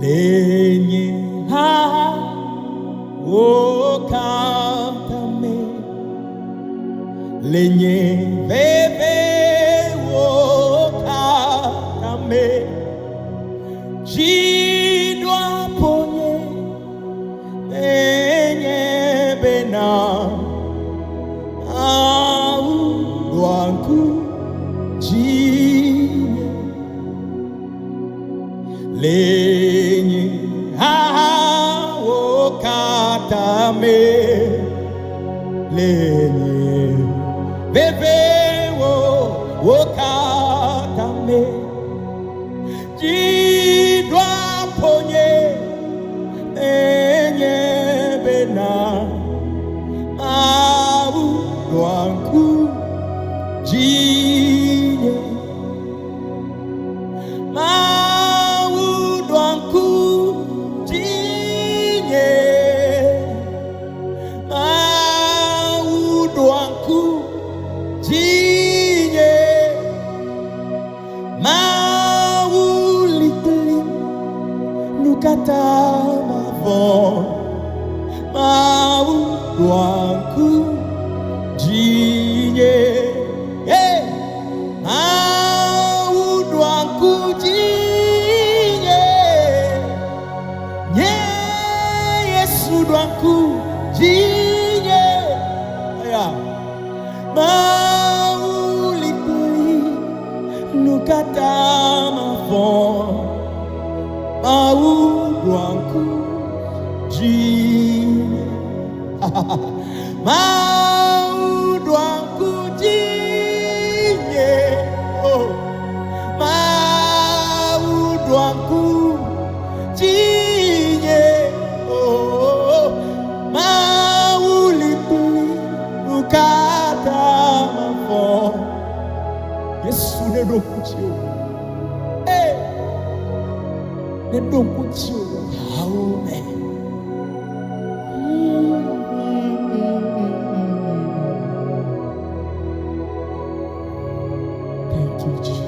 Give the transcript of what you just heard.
lenye ukatame, lenye bebe ukatame, jidwa ponye lenye bena au wangu jine lenye ukatame, lenye bebe ukatame, jidwa ponye lenye bena au wangu jine kata mavon mauduanku jinye mauduanku jinye nye Yesu duanku jinye maulipuli nukata mavon mauduanku jine mauduanku jine mauduanku jine maulipuli nukata mafo Yesu nedokuchio nedokuchio haume. Thank you, Jesus.